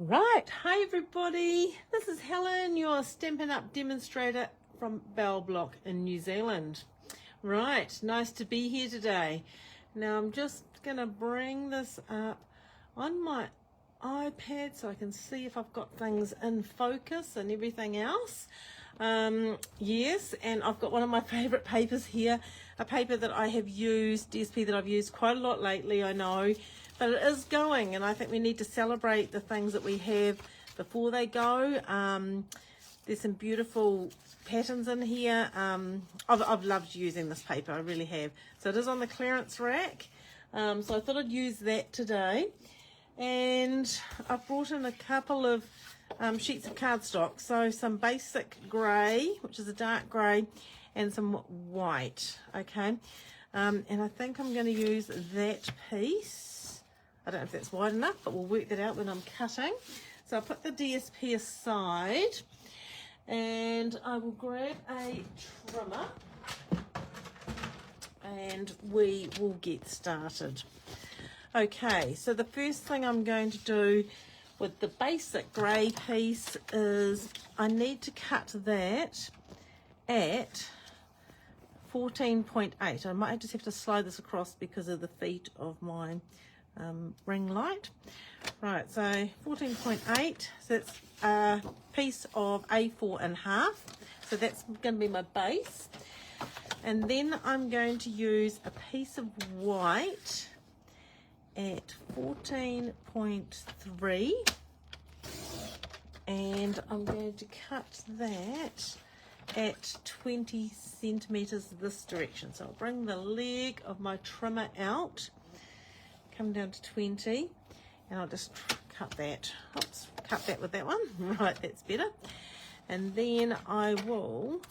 Right, hi everybody, this is Helen, your Stampin' Up demonstrator from Bell Block in New Zealand. Right, nice to be here today. Now I'm just going to bring this up on my iPad so I can see if I've got things in focus and everything else. Yes, and I've got one of my favourite papers here, a paper that I have used, DSP that I've used quite a lot lately, I know, but it is going, and I think we need to celebrate the things that we have before they go. There's some beautiful patterns in here. I've loved using this paper, I really have. So it is on the clearance rack, so I thought I'd use that today. And I've brought in a couple of sheets of cardstock, so some basic grey, which is a dark grey, and some white, okay? And I think I'm going to use that piece. I don't know if that's wide enough, but we'll work that out when I'm cutting. So I'll put the DSP aside, and I will grab a trimmer, and we will get started. Okay, so the first thing I'm going to do with the basic grey piece is I need to cut that at 14.8. I might just have to slide this across because of the feet of my ring light. Right, so 14.8, so that's a piece of A4.5, so that's going to be my base. And then I'm going to use a piece of white at 14.3, and I'm going to cut that at 20 centimeters this direction. So I'll bring the leg of my trimmer out, come down to 20, and I'll just cut that. Oops, cut that with that one. Right, that's better. And then I will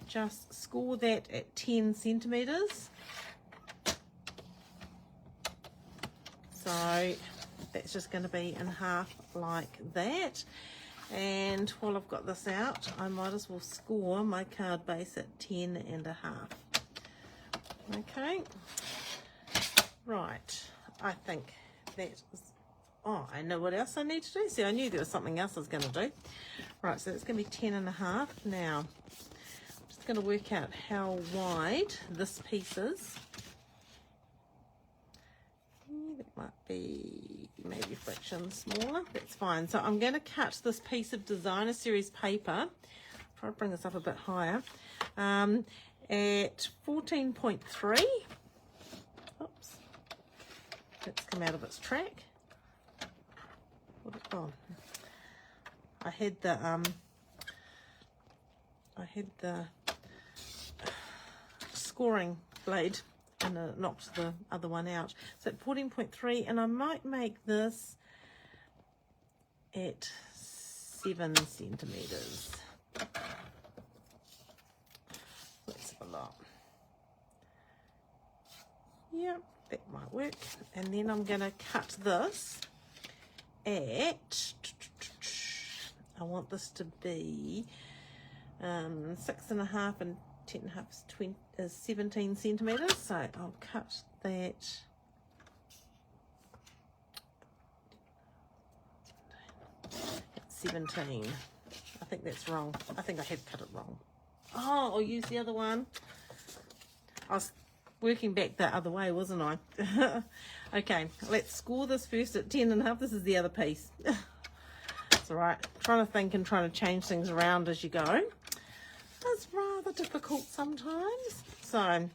just score that at 10 centimeters. So that's just going to be in half like that. And while I've got this out, I might as well score my card base at 10.5. Okay. Right. I think that is... Oh, I know what else I need to do. See, I knew there was something else I was going to do. Right, so it's going to be 10.5. Now, I'm just going to work out how wide this piece is. That might be maybe a fraction smaller. That's fine. So I'm going to cut this piece of Designer Series paper. Try to bring this up a bit higher. At 14.3. Oops. Let's come out of its track. Oh, I had the scoring blade, and it knocked the other one out. So at 14.3, and I might make this at 7 centimeters. Let's have a look. Yeah, that might work. And then I'm going to cut this at, I want this to be 6.5 and 10.5 is 17 centimeters, so I'll cut that at 17. I think that's wrong. I think I have cut it wrong. Oh, I'll use the other one. I was working back the other way, wasn't I? Okay, let's score this first at 10.5. This is the other piece. It's all right. Trying to think and trying to change things around as you go. It's rather difficult sometimes. So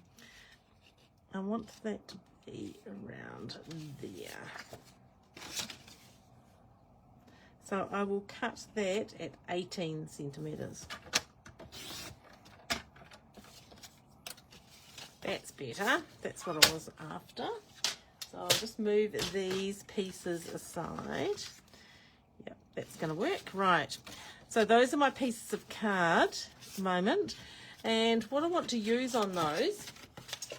I want that to be around there. So I will cut that at 18 centimeters. That's better. That's what I was after. So I'll just move these pieces aside. Yep, that's going to work. Right. So those are my pieces of card at the moment. And what I want to use on those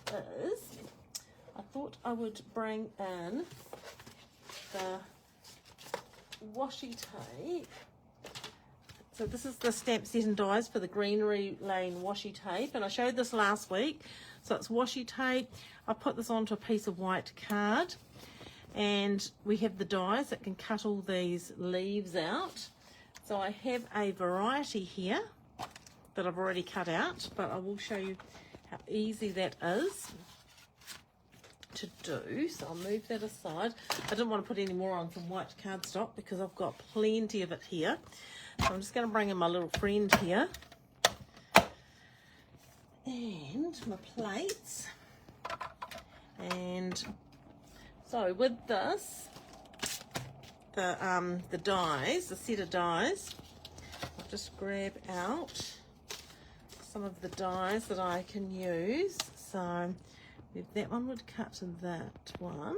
is, I thought I would bring in the washi tape. So this is the stamp set and dies for the Greenery washi tape. And I showed this last week. So it's washi tape. I put this onto a piece of white card. and we have the dies that can cut all these leaves out. So I have a variety here that I've already cut out, but I will show you how easy that is to do. So I'll move that aside. I didn't want to put any more on some white cardstock because I've got plenty of it here. So I'm just going to bring in my little friend here and my plates. And so with this, the dies, the set of dies, I'll just grab out some of the dies that I can use. So that one would cut that one,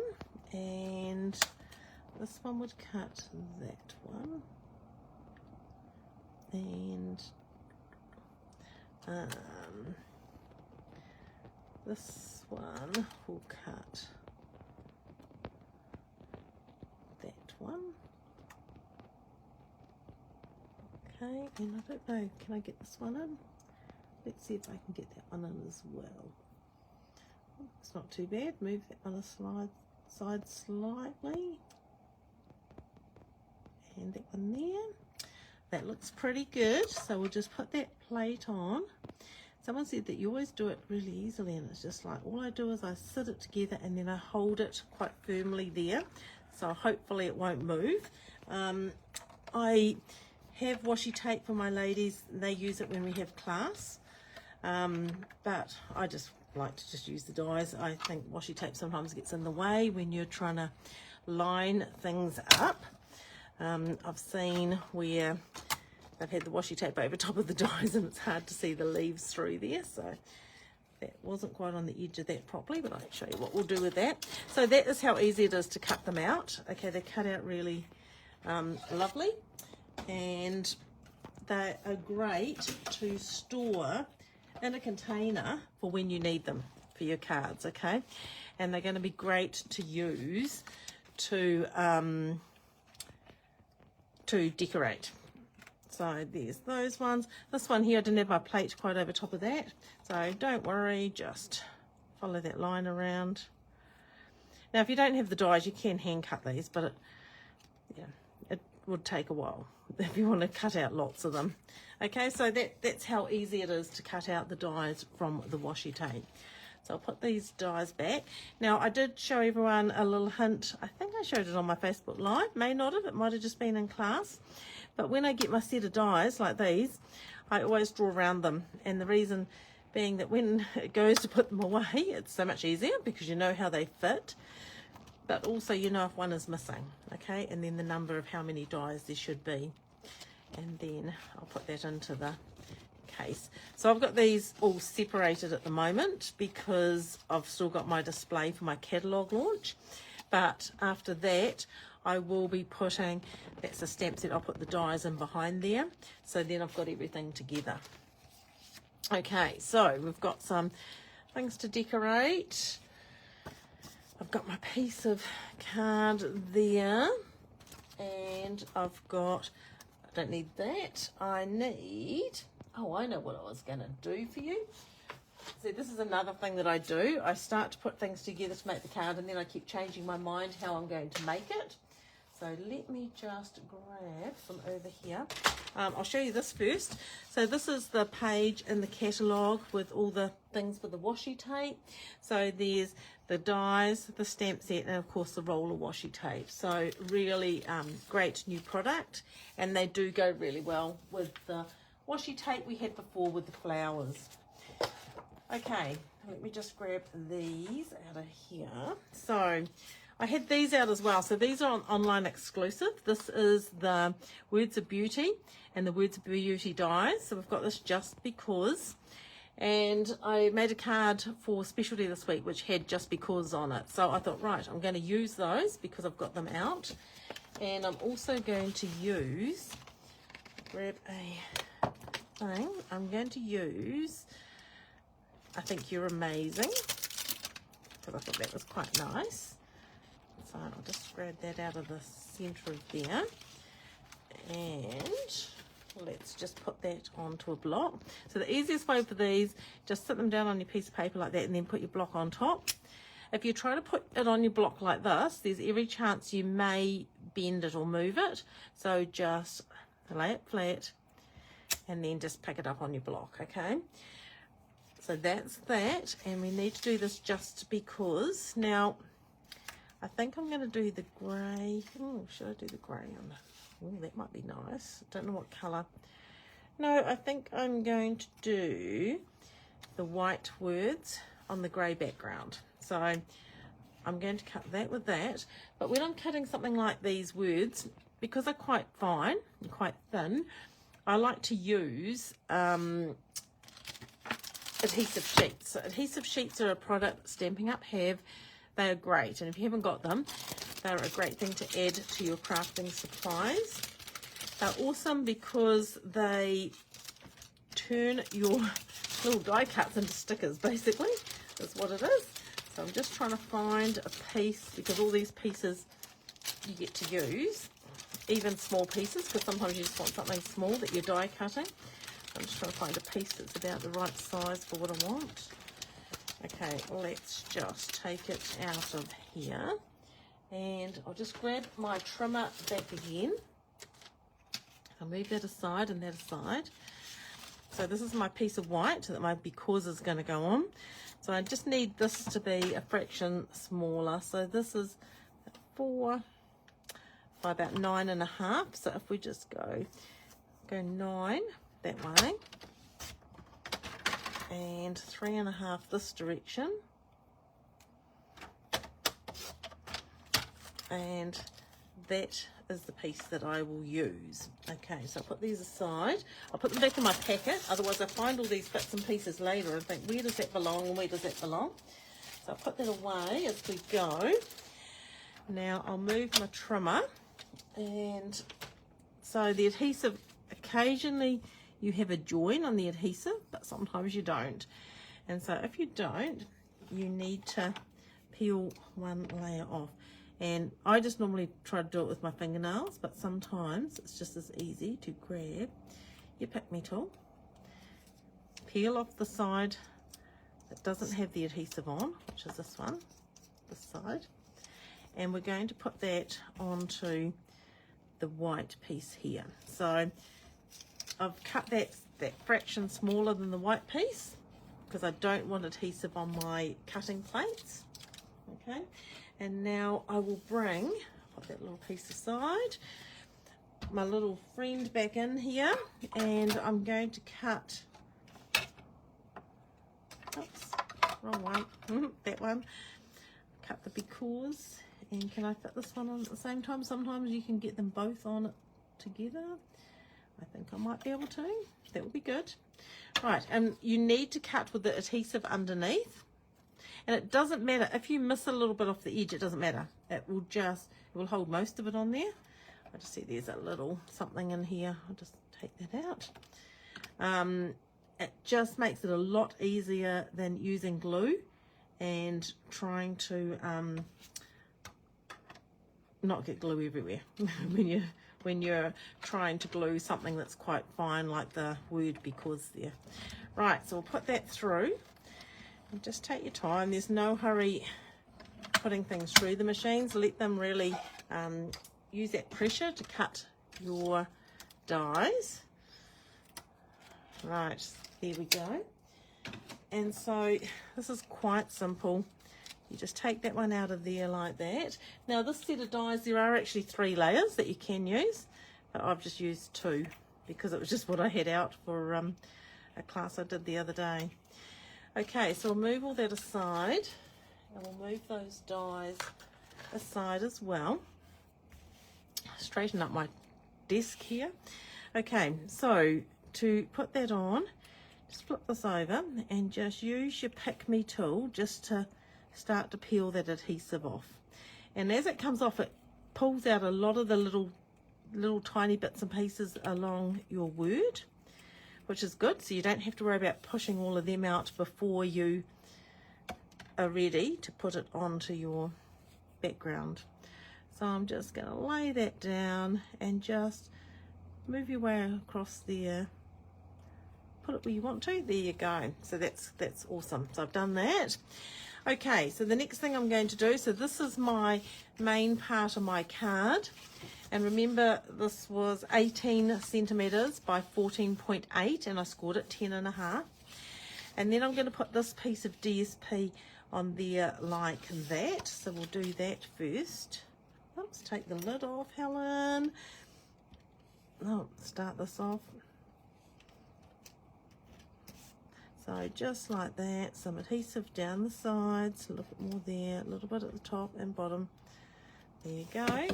and this one would cut that one, and this one will cut that one. Okay, and I don't know, can I get this one in? Let's see if I can get that one in as well. It's not too bad. Move that one aside slightly. And that one there. That looks pretty good. So we'll just put that plate on. Someone said that you always do it really easily, and it's just like, all I do is I sit it together and then I hold it quite firmly there. So hopefully it won't move. I have washi tape for my ladies. They use it when we have class. But I just like to just use the dies. I think washi tape sometimes gets in the way when you're trying to line things up. I've seen where they've had the washi tape over top of the dies and it's hard to see the leaves through there, so that wasn't quite on the edge of that properly, but I'll show you what we'll do with that. So that is how easy it is to cut them out. Okay, they're cut out really lovely, and they are great to store in a container for when you need them for your cards, okay? And they're going to be great to use to decorate. So there's those ones. This one here, I didn't have my plate quite over top of that, so don't worry, just follow that line around. Now if you don't have the dies, you can hand cut these, but it would take a while if you want to cut out lots of them. Okay, so that's how easy it is to cut out the dies from the washi tape. So I'll put these dies back. Now I did show everyone a little hint. I think I showed it on my Facebook Live, may not have, it might have just been in class. But when I get my set of dies like these, I always draw around them. And the reason being that when it goes to put them away, it's so much easier because you know how they fit. But also you know if one is missing, okay? And then the number of how many dies there should be. And then I'll put that into the case. So I've got these all separated at the moment because I've still got my display for my catalogue launch. But after that, I will be putting, that's a stamp set, I'll put the dies in behind there. So then I've got everything together. Okay, so we've got some things to decorate. I've got my piece of card there. And I've got, I don't need that. I need, oh, I know what I was going to do for you. See, this is another thing that I do. I start to put things together to make the card, and then I keep changing my mind how I'm going to make it. So let me just grab from over here. I'll show you this first. So this is the page in the catalogue with all the things for the washi tape. So there's the dies, the stamp set, and of course the roller washi tape. So really great new product, and they do go really well with the washi tape we had before with the flowers. Okay, let me just grab these out of here. So I had these out as well. So these are on online exclusive. This is the Words of Beauty and the Words of Beauty dies. So we've got this just because. And I made a card for specialty this week which had just because on it. So I thought, right, I'm going to use those because I've got them out. And I'm also going to use, grab a thing, I'm going to use I Think You're Amazing, because I thought that was quite nice. So I'll just grab that out of the centre of there, and let's just put that onto a block. So the easiest way for these, just sit them down on your piece of paper like that and then put your block on top. if you try to put it on your block like this, there's every chance you may bend it or move it. So just lay it flat and then just pick it up on your block, okay? So that's that, and we need to do this just because. Now, I think I'm going to do the grey. Oh, should I do the grey on that? Oh, that might be nice. Don't know what colour. No, I think I'm going to do the white words on the grey background. So I'm going to cut that with that. But when I'm cutting something like these words, because they're quite fine and quite thin, I like to use adhesive sheets. So adhesive sheets are a product Stampin' Up have. They are great, and if you haven't got them, they're a great thing to add to your crafting supplies. They're awesome because they turn your little die cuts into stickers, basically. That's what it is. So I'm just trying to find a piece, because all these pieces you get to use, even small pieces, because sometimes you just want something small that you're die cutting. I'm just trying to find a piece that's about the right size for what I want. Okay, let's just take it out of here, and I'll just grab my trimmer back again. I'll move that aside and that aside. So this is my piece of white that my because is going to go on. So I just need this to be a fraction smaller. So this is 4 by about 9.5. So if we just go 9 that way, and 3.5 this direction, and that is the piece that I will use. Okay, so I'll put these aside. I'll put them back in my packet, otherwise I find all these bits and pieces later and think, where does that belong and where does that belong? So I'll put that away as we go. Now I'll move my trimmer, and so the adhesive, occasionally you have a join on the adhesive, but sometimes you don't. And so if you don't, you need to peel one layer off. And I just normally try to do it with my fingernails, but sometimes it's just as easy to grab your pick-me tool, peel off the side that doesn't have the adhesive on, which is this one, this side, and we're going to put that onto the white piece here. So I've cut that fraction smaller than the white piece because I don't want adhesive on my cutting plates. Okay, and now I will put that little piece aside, my little friend back in here, and I'm going to cut, oops, wrong one, that one, cut the because, and can I fit this one on at the same time? Sometimes you can get them both on it together. I think I might be able to. That would be good. Right, and you need to cut with the adhesive underneath. And it doesn't matter. If you miss a little bit off the edge, it doesn't matter. It will hold most of it on there. I just see there's a little something in here. I'll just take that out. It just makes it a lot easier than using glue and trying to not get glue everywhere when you're trying to glue something that's quite fine like the word because there. Right, so we'll put that through. And just take your time. There's no hurry putting things through the machines. Let them really use that pressure to cut your dies. Right, there we go. And so this is quite simple. You just take that one out of there like that. Now this set of dies, there are actually 3 layers that you can use, but I've just used 2 because it was just what I had out for a class I did the other day. Okay, so we'll move all that aside, and we'll move those dies aside as well. Straighten up my desk here. Okay, so to put that on, just flip this over and just use your pick-me tool just to start to peel that adhesive off. And as it comes off, it pulls out a lot of the little tiny bits and pieces along your word, which is good, so you don't have to worry about pushing all of them out before you are ready to put it onto your background. So I'm just going to lay that down and just move your way across there, put it where you want to. There you go. So that's awesome. So I've done that. Okay, so the next thing I'm going to do, so this is my main part of my card. And remember, this was 18 centimetres by 14.8, and I scored it 10.5. And then I'm going to put this piece of DSP on there like that. So we'll do that first. Let's take the lid off, Helen. Oh, start this off. So just like that, some adhesive down the sides, a little bit more there, a little bit at the top and bottom. There you go.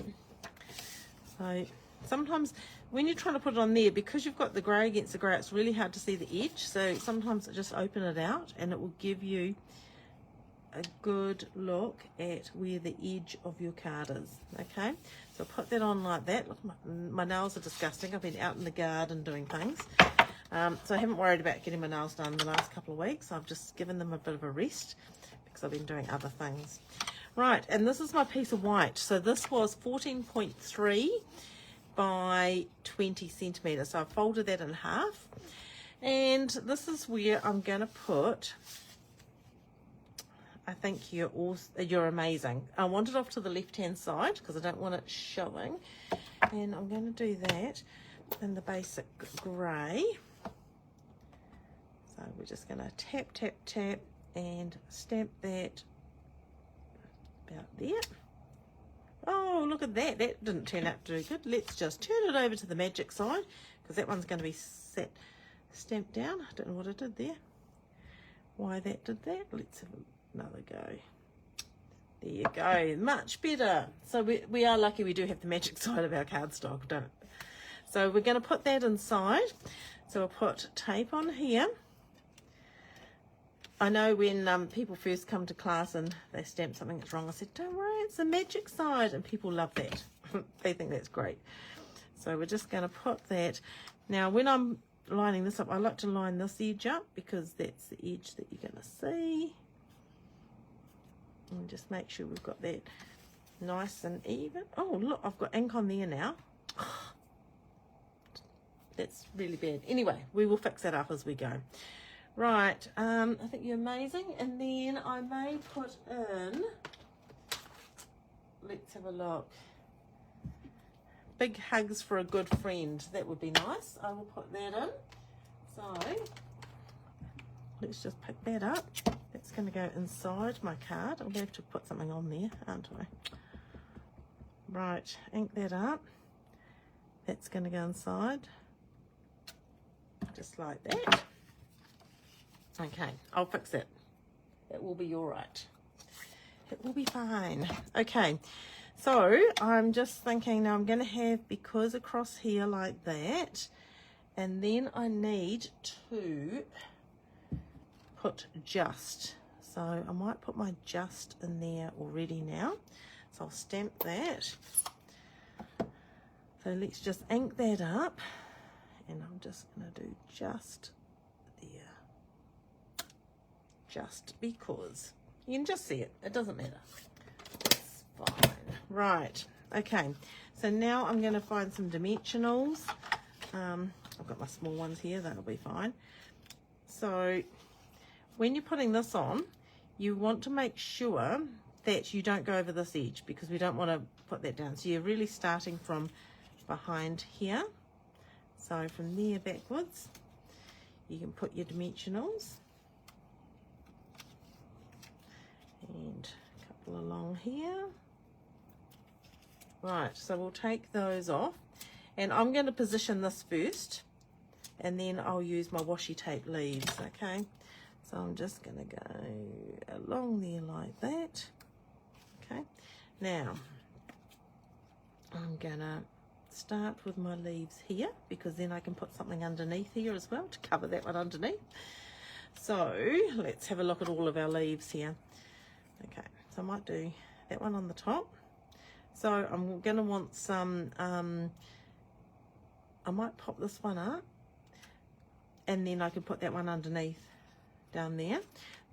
So sometimes when you're trying to put it on there, because you've got the grey against the grey, it's really hard to see the edge. So sometimes just open it out and it will give you a good look at where the edge of your card is. Okay, so put that on like that. Look, my nails are disgusting. I've been out in the garden doing things. So I haven't worried about getting my nails done the last couple of weeks. I've just given them a bit of a rest because I've been doing other things. Right, and this is my piece of white. So this was 14.3 by 20 centimetres. So I folded that in half. And this is where I'm going to put, I think you're amazing. I want it off to the left-hand side because I don't want it showing. And I'm going to do that in the basic grey. So we're just going to tap, tap, tap and stamp that about there. Oh, look at that. That didn't turn out to do good. Let's just turn it over to the magic side because that one's going to be stamped down. I don't know what I did there. Why that did that. Let's have another go. There you go. Much better. So we are lucky we do have the magic side of our cardstock, don't it? So we're going to put that inside. So we'll put tape on here. I know when people first come to class and they stamp something that's wrong, I said, don't worry, it's the magic side. And people love that. They think that's great. So we're just going to put that. Now, when I'm lining this up, I like to line this edge up because that's the edge that you're going to see. And just make sure we've got that nice and even. Oh, look, I've got ink on there now. That's really bad. Anyway, we will fix that up as we go. Right, I think you're amazing. And then I may put in, let's have a look. Big hugs for a good friend. That would be nice. I will put that in. So, let's just pick that up. That's going to go inside my card. I'm going to have to put something on there, aren't I? Right, ink that up. That's going to go inside. Just like that. Okay, I'll fix it. It will be all right. It will be fine. Okay, so I'm just thinking now I'm going to have, because across here like that, and then I need to put just. So I might put my just in there already now. So I'll stamp that. So let's just ink that up. And I'm just going to do just there. Just because. You can just see it. It doesn't matter. It's fine. Right. Okay. So now I'm going to find some dimensionals. I've got my small ones here. That'll be fine. So when you're putting this on, you want to make sure that you don't go over this edge because we don't want to put that down. So you're really starting from behind here. So from there backwards, you can put your dimensionals. And a couple along here. Right, so we'll take those off. And I'm going to position this first. And then I'll use my washi tape leaves, okay? So I'm just going to go along there like that. Okay, now I'm going to start with my leaves here because then I can put something underneath here as well to cover that one underneath. So let's have a look at all of our leaves here. Okay, so I might do that one on the top. So I'm going to want some, I might pop this one up and then I can put that one underneath down there.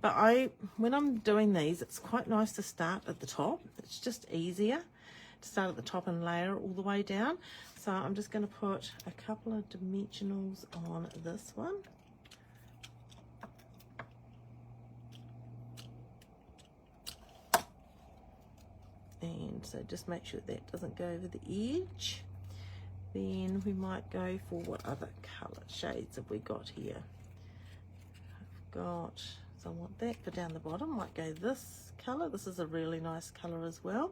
But when I'm doing these, it's quite nice to start at the top. It's just easier to start at the top and layer all the way down. So I'm just going to put a couple of dimensionals on this one. so just make sure that doesn't go over the edge. Then we might go for what other colour shades have we got here? I've got, so I want that for down the bottom, might go this colour. This is a really nice colour as well.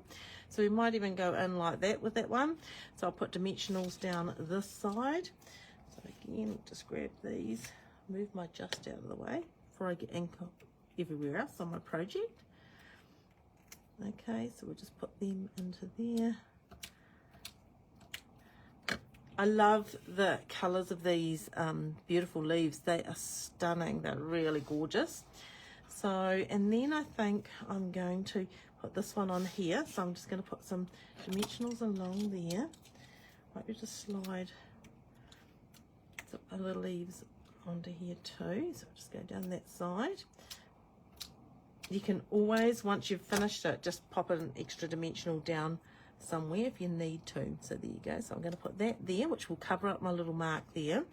So we might even go in like that with that one. So I'll put dimensionals down this side. So again, just grab these, move my just out of the way before I get ink everywhere else on my project. Okay, so we'll just put them into there. I love the colours of these beautiful leaves. They are stunning. They're really gorgeous. So, and then I think I'm going to put this one on here. So I'm just going to put some dimensionals along there. Might be just slide some other leaves onto here too. So I'll just go down that side. You can always, once you've finished it, just pop an extra dimensional down somewhere if you need to. So there you go. So I'm going to put that there, which will cover up my little mark there,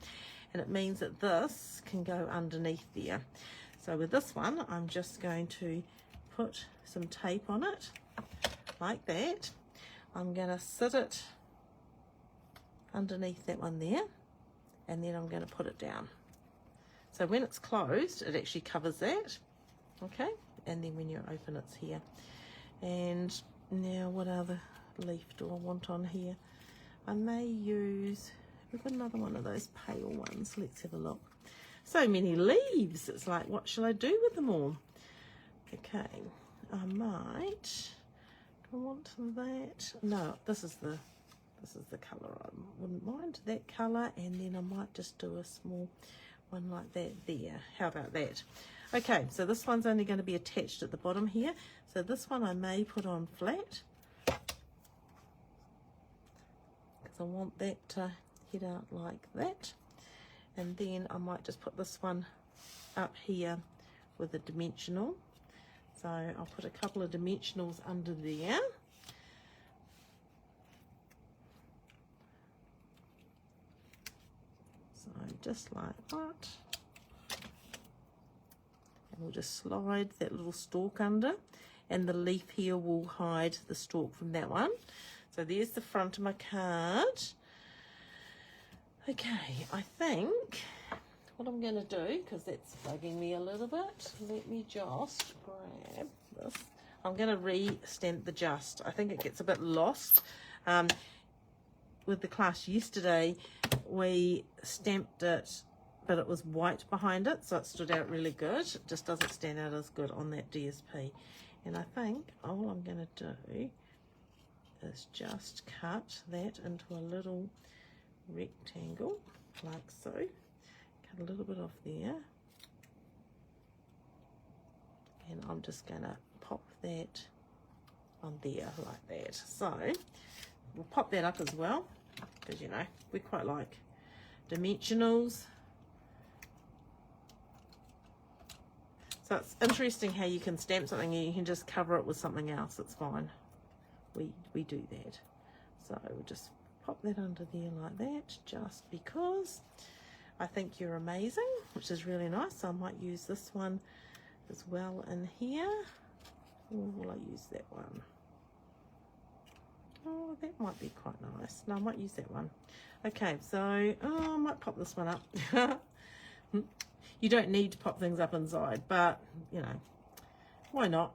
and it means that this can go underneath there. So with this one, I'm just going to put some tape on it like that. I'm going to sit it underneath that one there, and then I'm going to put it down. So when it's closed, it actually covers that. Okay, and then when you open, it's here. And now what other leaf do I want on here? I may use, we've got another one of those pale ones. Let's have a look. So many leaves. It's like, what shall I do with them all? Okay, I might, do I want that? No, this is the colour. I wouldn't mind that colour, and then I might just do a small one like that there. How about that? Okay, so this one's only going to be attached at the bottom here. So this one I may put on flat, because I want that to head out like that. And then I might just put this one up here with a dimensional. So I'll put a couple of dimensionals under there. So just like that. And we'll just slide that little stalk under, and the leaf here will hide the stalk from that one. So there's the front of my card. Okay, I think what I'm going to do, because that's bugging me a little bit, let me just grab this. I'm going to re-stamp the just. I think it gets a bit lost. With the class yesterday, we stamped it, but it was white behind it, so it stood out really good. It just doesn't stand out as good on that DSP. And I think all I'm going to do is just cut that into a little rectangle like so. Cut a little bit off there, and I'm just going to pop that on there like that. So we'll pop that up as well, because you know we quite like dimensionals. So it's interesting how you can stamp something and you can just cover it with something else. It's fine. We do that. So we'll just pop that under there like that, just because I think you're amazing, which is really nice. So I might use this one as well in here. Or will I use that one? Oh, that might be quite nice. No, I might use that one. Okay, so I might pop this one up. You don't need to pop things up inside, but you know, why not?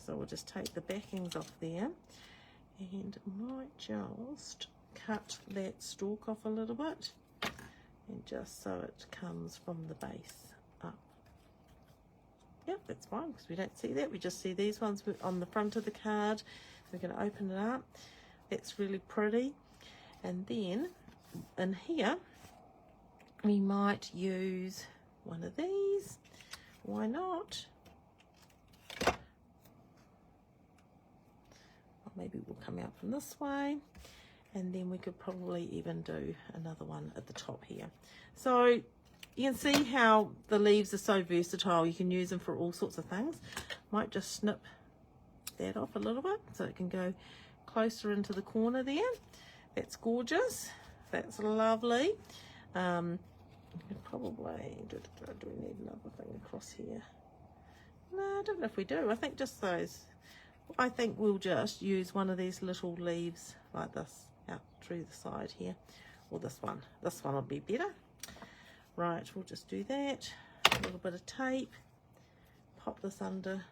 So we'll just take the backings off there, and might just cut that stalk off a little bit, and just so it comes from the base up. Yep, that's fine, because we don't see that. We just see these ones on the front of the card. We're going to open it up. That's really pretty. And then in here, we might use one of these. Why not? Maybe we'll come out from this way, and then we could probably even do another one at the top here. So you can see how the leaves are so versatile. You can use them for all sorts of things. Might just snip that off a little bit so it can go closer into the corner there. That's gorgeous. That's lovely. Probably, do we need another thing across here? No, I don't know if we do. I think just those I think we'll just use one of these little leaves like this out through the side here, or this one will be better. Right, we'll just do that. A little bit of tape, pop this under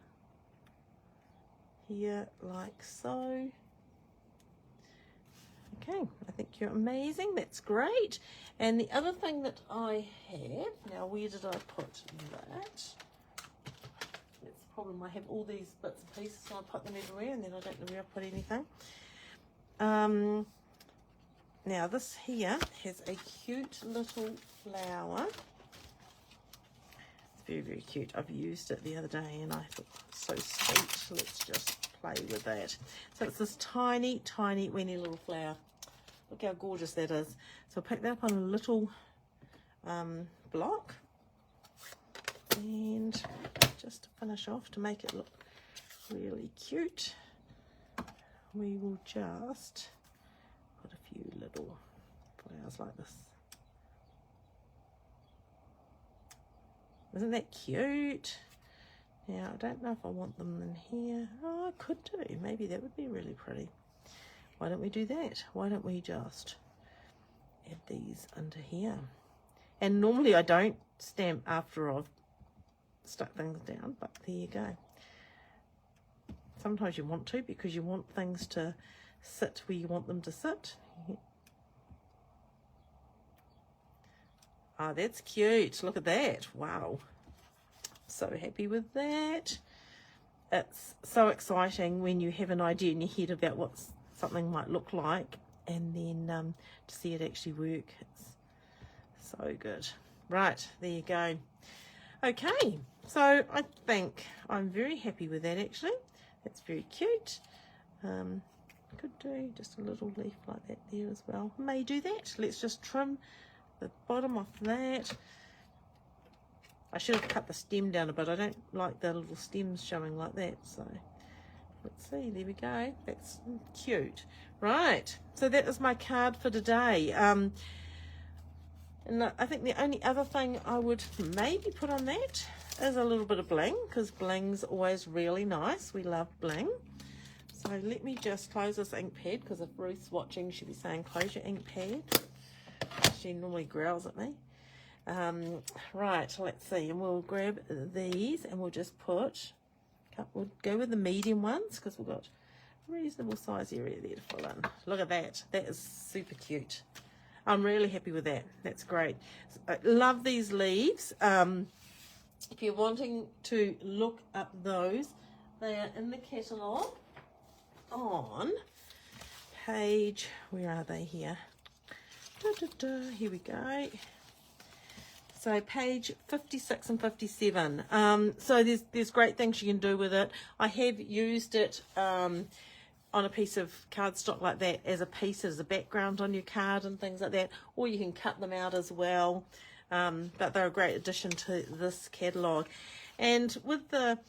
here like so. Okay, I think you're amazing. That's great. And the other thing that I have, now where did I put that? That's the problem. I have all these bits and pieces, so I put them everywhere, and then I don't know where I put anything. Now this here has a cute little flower. It's very, very cute. I've used it the other day, and I thought, so sweet. Let's just play with that. So it's this tiny, tiny, weeny little flower. Look how gorgeous that is. So I'll pick that up on a little block, and just to finish off, to make it look really cute, we will just put a few little flowers like this. Isn't that cute? Now, I don't know if I want them in here. Oh, I could do. Maybe that would be really pretty. Why don't we do that? Why don't we just add these under here? And normally I don't stamp after I've stuck things down, but there you go. Sometimes you want to, because you want things to sit where you want them to sit. Oh, that's cute. Look at that. Wow. So happy with that. It's so exciting when you have an idea in your head about what something might look like, and then to see it actually work. It's so good. Right, there you go. Okay, so I think I'm very happy with that actually. That's very cute. Could do just a little leaf like that there as well. May do that. Let's just trim the bottom off that. I should have cut the stem down a bit. I don't like the little stems showing like that. So let's see. There we go. That's cute. Right. So that is my card for today. And I think the only other thing I would maybe put on that is a little bit of bling, because bling's always really nice. We love bling. So let me just close this ink pad, because if Ruth's watching, she'll be saying, close your ink pad. She normally growls at me. Right, let's see, and we'll grab these and we'll just put, we'll go with the medium ones, because we've got a reasonable size area there to fill in. Look at that. That is super cute. I'm really happy with that. That's great. I love these leaves. If you're wanting to look up those, they are in the catalogue on page, where are they here? Here we go. So page 56 and 57. So there's great things you can do with it. I have used it on a piece of cardstock like that as a piece, as a background on your card and things like that, or you can cut them out as well. But they're a great addition to this catalogue. And with the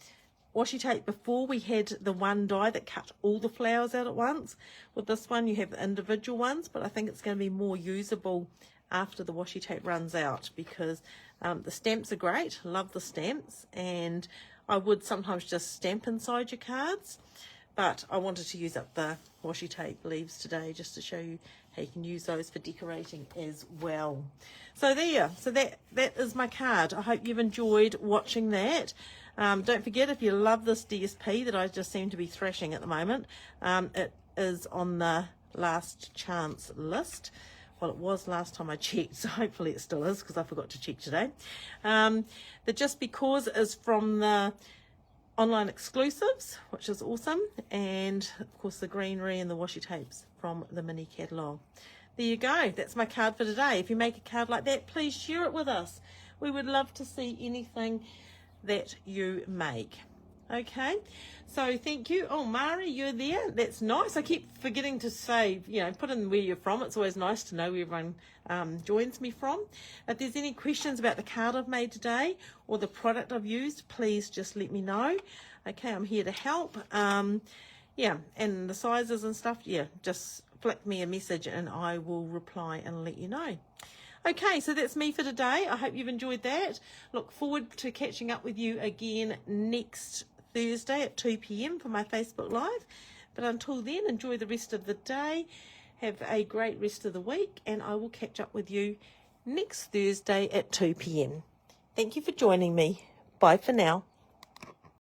washi tape before, we had the one die that cut all the flowers out at once. With this one you have the individual ones, but I think it's going to be more usable after the washi tape runs out, because the stamps are great. Love the stamps, and I would sometimes just stamp inside your cards, but I wanted to use up the washi tape leaves today just to show you how you can use those for decorating as well. So there, so that is my card. I hope you've enjoyed watching that. Don't forget, if you love this DSP that I just seem to be thrashing at the moment, it is on the last chance list. Well, it was last time I checked, so hopefully it still is, because I forgot to check today. The Just Because is from the online exclusives, which is awesome, and of course the greenery and the washi tapes from the mini catalogue. There you go. That's my card for today. If you make a card like that, please share it with us. We would love to see anything that you make. Okay, so thank you. Oh, Mari, you're there. That's nice. I keep forgetting to say, put in where you're from. It's always nice to know where everyone joins me from. If there's any questions about the card I've made today or the product I've used, please just let me know. Okay, I'm here to help. Yeah, and the sizes and stuff, just flick me a message and I will reply and let you know. Okay, so that's me for today. I hope you've enjoyed that. Look forward to catching up with you again next Thursday at 2 p.m. for my Facebook Live. But until then, enjoy the rest of the day. Have a great rest of the week, and I will catch up with you next Thursday at 2 p.m. Thank you for joining me. Bye for now.